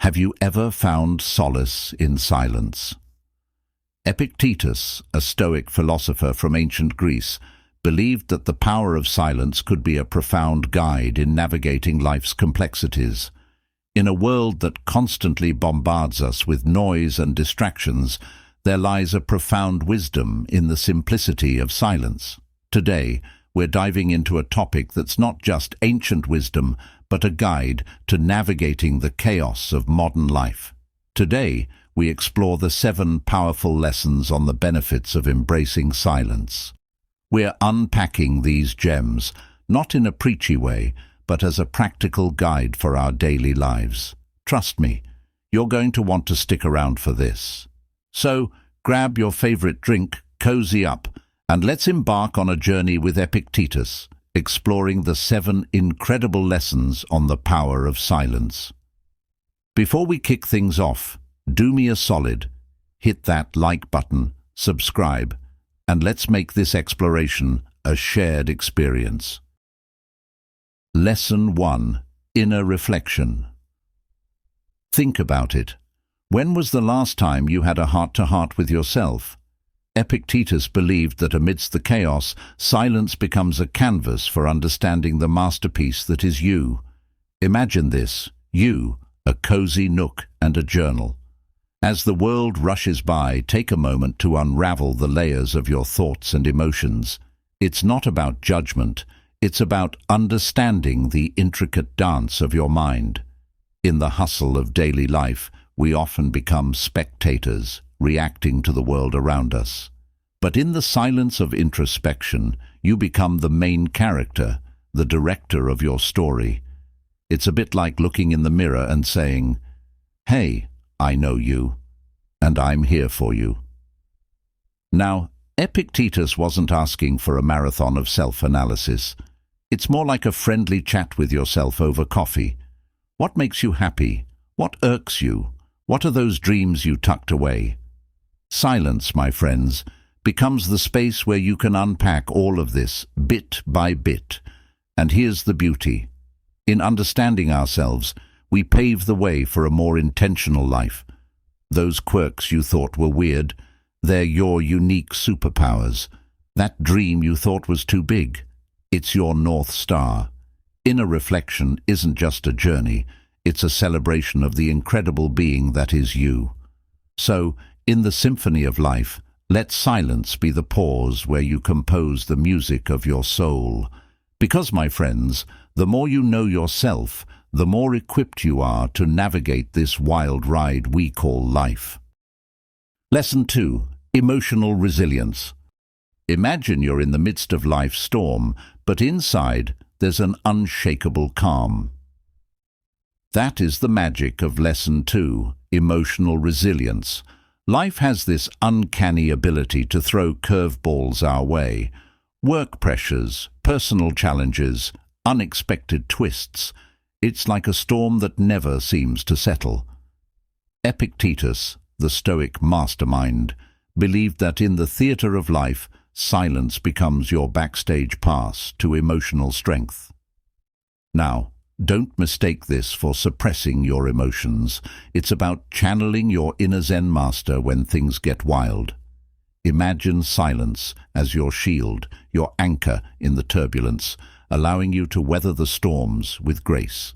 Have you ever found solace in silence? Epictetus, a Stoic philosopher from ancient Greece, believed that the power of silence could be a profound guide in navigating life's complexities. In a world that constantly bombards us with noise and distractions, there lies a profound wisdom in the simplicity of silence. Today, we're diving into a topic that's not just ancient wisdom, but a guide to navigating the chaos of modern life. Today, we explore the 7 powerful lessons on the benefits of embracing silence. We're unpacking these gems, not in a preachy way, but as a practical guide for our daily lives. Trust me, you're going to want to stick around for this. So, grab your favorite drink, cozy up, and let's embark on a journey with Epictetus, exploring the 7 incredible lessons on the power of silence. Before we kick things off, do me a solid, hit that like button, subscribe, and let's make this exploration a shared experience. Lesson 1. Inner Reflection. Think about it. When was the last time you had a heart-to-heart with yourself? Epictetus believed that amidst the chaos, silence becomes a canvas for understanding the masterpiece that is you. Imagine this, you, a cozy nook and a journal. As the world rushes by, take a moment to unravel the layers of your thoughts and emotions. It's not about judgment, it's about understanding the intricate dance of your mind. In the hustle of daily life, we often become spectators, reacting to the world around us. But in the silence of introspection, you become the main character, the director of your story. It's a bit like looking in the mirror and saying, "Hey, I know you, and I'm here for you." Now, Epictetus wasn't asking for a marathon of self-analysis. It's more like a friendly chat with yourself over coffee. What makes you happy? What irks you? What are those dreams you tucked away? Silence, my friends, becomes the space where you can unpack all of this, bit by bit. And here's the beauty. In understanding ourselves, we pave the way for a more intentional life. Those quirks you thought were weird, they're your unique superpowers. That dream you thought was too big, it's your North Star. Inner reflection isn't just a journey, it's a celebration of the incredible being that is you. So, in the symphony of life, let silence be the pause where you compose the music of your soul. Because, my friends, the more you know yourself, the more equipped you are to navigate this wild ride we call life. Lesson 2. Emotional Resilience. Imagine you're in the midst of life's storm, but inside there's an unshakable calm. That is the magic of Lesson 2, Emotional Resilience. Life has this uncanny ability to throw curveballs our way. Work pressures, personal challenges, unexpected twists. It's like a storm that never seems to settle. Epictetus, the Stoic mastermind, believed that in the theater of life, silence becomes your backstage pass to emotional strength. Now, don't mistake this for suppressing your emotions. It's about channeling your inner Zen master when things get wild. Imagine silence as your shield, your anchor in the turbulence, allowing you to weather the storms with grace.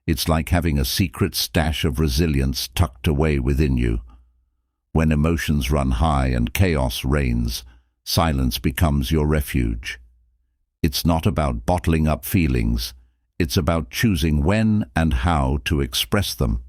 It's like having a secret stash of resilience tucked away within you. When emotions run high and chaos reigns, silence becomes your refuge. It's not about bottling up feelings. It's about choosing when and how to express them.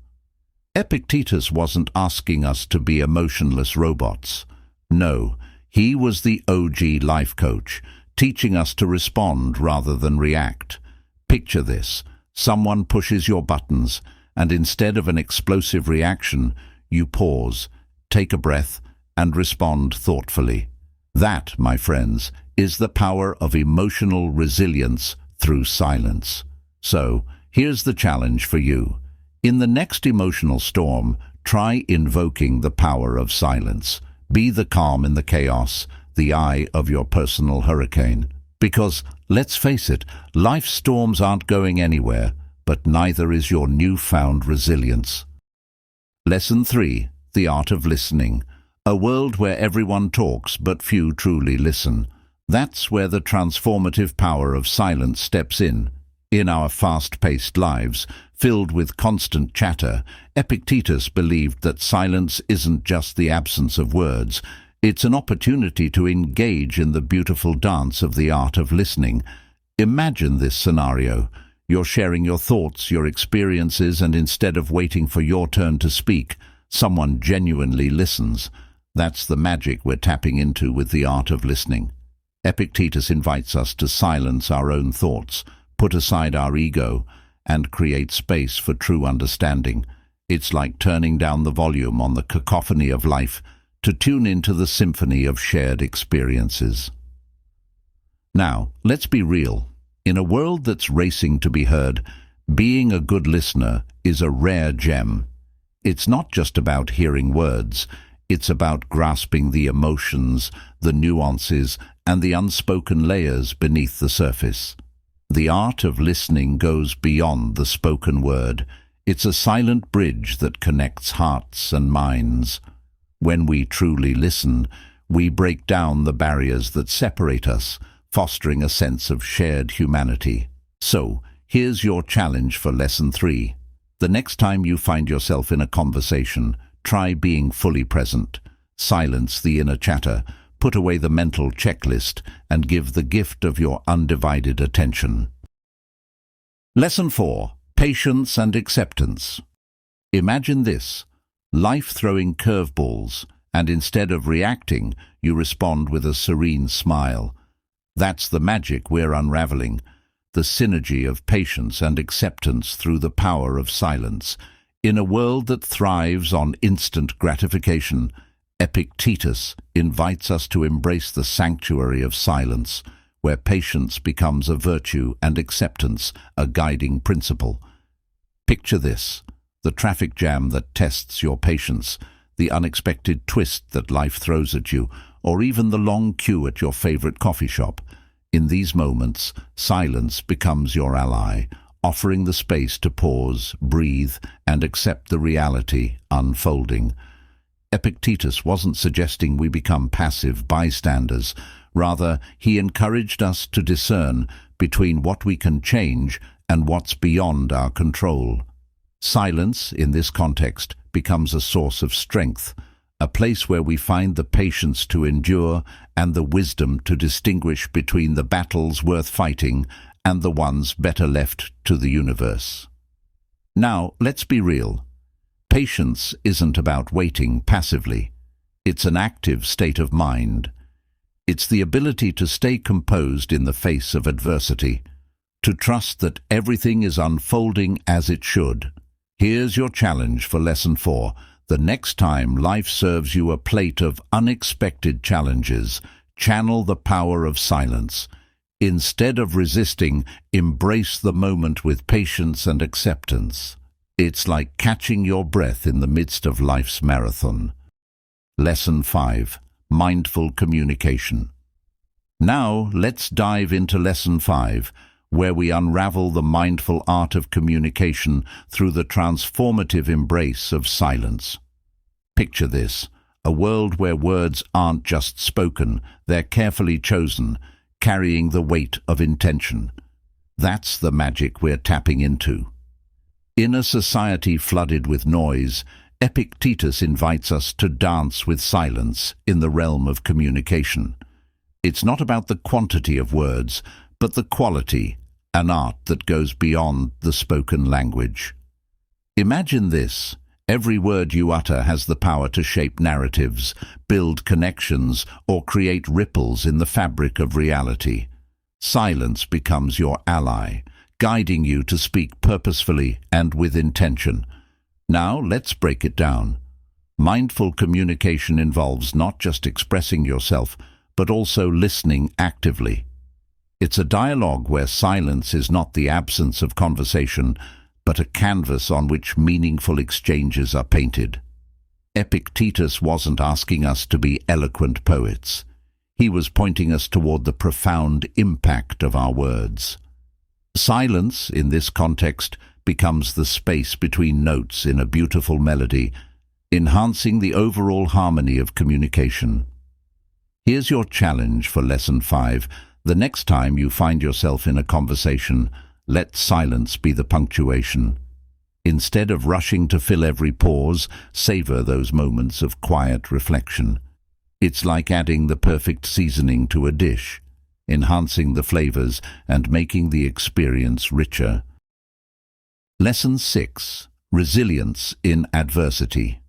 Epictetus wasn't asking us to be emotionless robots. No, he was the OG life coach, teaching us to respond rather than react. Picture this. Someone pushes your buttons, and instead of an explosive reaction, you pause, take a breath, and respond thoughtfully. That, my friends, is the power of emotional resilience through silence. So, here's the challenge for you. In the next emotional storm, try invoking the power of silence. Be the calm in the chaos, the eye of your personal hurricane. Because, let's face it, life's storms aren't going anywhere, but neither is your newfound resilience. Lesson 3. The art of listening. A world where everyone talks but few truly listen. That's where the transformative power of silence steps in. In our fast-paced lives, filled with constant chatter, Epictetus believed that silence isn't just the absence of words. It's an opportunity to engage in the beautiful dance of the art of listening. Imagine this scenario. You're sharing your thoughts, your experiences, and instead of waiting for your turn to speak, someone genuinely listens. That's the magic we're tapping into with the art of listening. Epictetus invites us to silence our own thoughts, put aside our ego, and create space for true understanding. It's like turning down the volume on the cacophony of life to tune into the symphony of shared experiences. Now, let's be real. In a world that's racing to be heard, being a good listener is a rare gem. It's not just about hearing words. It's about grasping the emotions, the nuances, and the unspoken layers beneath the surface. The art of listening goes beyond the spoken word. It's a silent bridge that connects hearts and minds. When we truly listen, we break down the barriers that separate us, fostering a sense of shared humanity. So, here's your challenge for Lesson 3. The next time you find yourself in a conversation, try being fully present. Silence the inner chatter, put away the mental checklist, and give the gift of your undivided attention. Lesson 4. Patience and acceptance. Imagine this. Life throwing curveballs, and instead of reacting, you respond with a serene smile. That's the magic we're unraveling, the synergy of patience and acceptance through the power of silence. In a world that thrives on instant gratification, Epictetus invites us to embrace the sanctuary of silence, where patience becomes a virtue and acceptance a guiding principle. Picture this: the traffic jam that tests your patience, the unexpected twist that life throws at you, or even the long queue at your favorite coffee shop. In these moments, silence becomes your ally, offering the space to pause, breathe, and accept the reality unfolding. Epictetus wasn't suggesting we become passive bystanders. Rather, he encouraged us to discern between what we can change and what's beyond our control. Silence, in this context, becomes a source of strength, a place where we find the patience to endure and the wisdom to distinguish between the battles worth fighting and the ones better left to the universe. Now, let's be real. Patience isn't about waiting passively. It's an active state of mind. It's the ability to stay composed in the face of adversity, to trust that everything is unfolding as it should. Here's your challenge for Lesson 4. The next time life serves you a plate of unexpected challenges, channel the power of silence. Instead of resisting, embrace the moment with patience and acceptance. It's like catching your breath in the midst of life's marathon. Lesson 5. Mindful communication. Now, let's dive into Lesson 5, where we unravel the mindful art of communication through the transformative embrace of silence. Picture this: a world where words aren't just spoken, they're carefully chosen, carrying the weight of intention. That's the magic we're tapping into. In a society flooded with noise, Epictetus invites us to dance with silence in the realm of communication. It's not about the quantity of words, but the quality, an art that goes beyond the spoken language. Imagine this: every word you utter has the power to shape narratives, build connections, or create ripples in the fabric of reality. Silence becomes your ally, guiding you to speak purposefully and with intention. Now, let's break it down. Mindful communication involves not just expressing yourself, but also listening actively. It's a dialogue where silence is not the absence of conversation, but a canvas on which meaningful exchanges are painted. Epictetus wasn't asking us to be eloquent poets. He was pointing us toward the profound impact of our words. Silence, in this context, becomes the space between notes in a beautiful melody, enhancing the overall harmony of communication. Here's your challenge for Lesson 5. The next time you find yourself in a conversation, let silence be the punctuation. Instead of rushing to fill every pause, savor those moments of quiet reflection. It's like adding the perfect seasoning to a dish, enhancing the flavors and making the experience richer. Lesson 6. Resilience in adversity.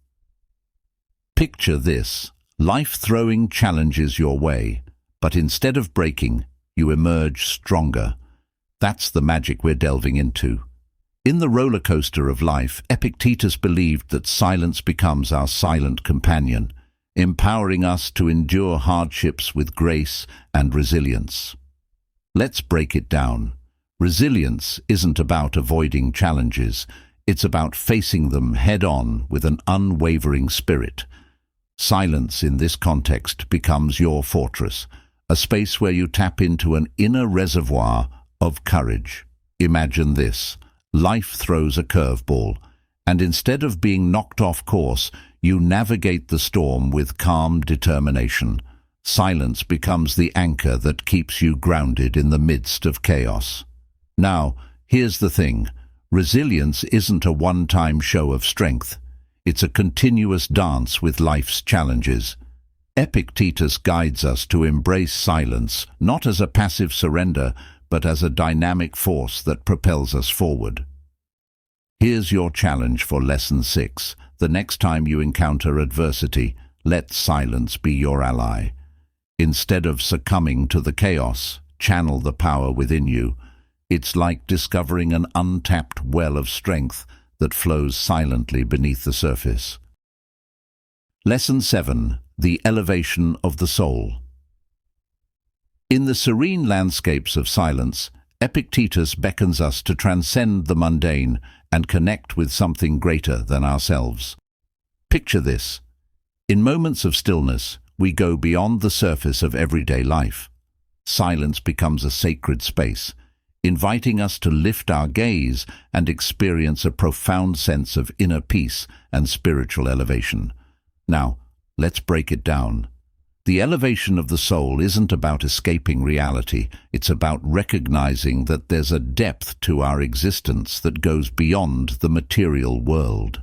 Picture this: life throwing challenges your way, but instead of breaking, you emerge stronger. That's the magic we're delving into. In the roller coaster of life, Epictetus believed that silence becomes our silent companion, empowering us to endure hardships with grace and resilience. Let's break it down. Resilience isn't about avoiding challenges. It's about facing them head-on with an unwavering spirit. Silence in this context becomes your fortress, a space where you tap into an inner reservoir of courage. Imagine this: life throws a curveball, and instead of being knocked off course, you navigate the storm with calm determination. Silence becomes the anchor that keeps you grounded in the midst of chaos. Now, here's the thing: resilience isn't a one-time show of strength. It's a continuous dance with life's challenges. Epictetus guides us to embrace silence, not as a passive surrender, but as a dynamic force that propels us forward. Here's your challenge for Lesson 6. The next time you encounter adversity, let silence be your ally. Instead of succumbing to the chaos, channel the power within you. It's like discovering an untapped well of strength that flows silently beneath the surface. Lesson 7. The elevation of the soul. In the serene landscapes of silence, Epictetus beckons us to transcend the mundane and connect with something greater than ourselves. Picture this: in moments of stillness, we go beyond the surface of everyday life. Silence becomes a sacred space, inviting us to lift our gaze and experience a profound sense of inner peace and spiritual elevation. Now, let's break it down. The elevation of the soul isn't about escaping reality. It's about recognizing that there's a depth to our existence that goes beyond the material world.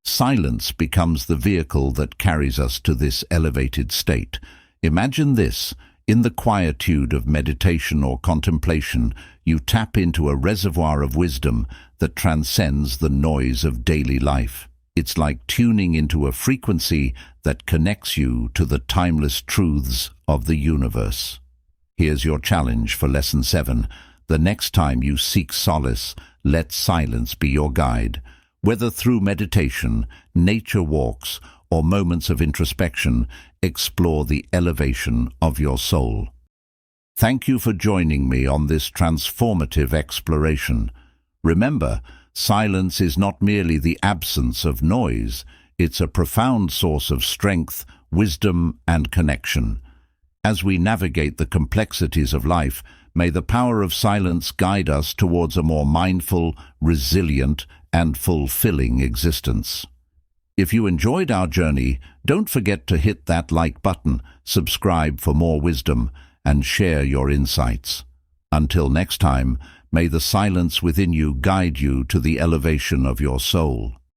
Silence becomes the vehicle that carries us to this elevated state. Imagine this: in the quietude of meditation or contemplation, you tap into a reservoir of wisdom that transcends the noise of daily life. It's like tuning into a frequency that connects you to the timeless truths of the universe. Here's your challenge for Lesson 7. The next time you seek solace, let silence be your guide. Whether through meditation, nature walks, or moments of introspection, explore the elevation of your soul. Thank you for joining me on this transformative exploration. Remember, silence is not merely the absence of noise. It's a profound source of strength, wisdom, and connection. As we navigate the complexities of life, may the power of silence guide us towards a more mindful, resilient, and fulfilling existence. If you enjoyed our journey, don't forget to hit that like button, subscribe for more wisdom, and share your insights. Until next time, may the silence within you guide you to the elevation of your soul.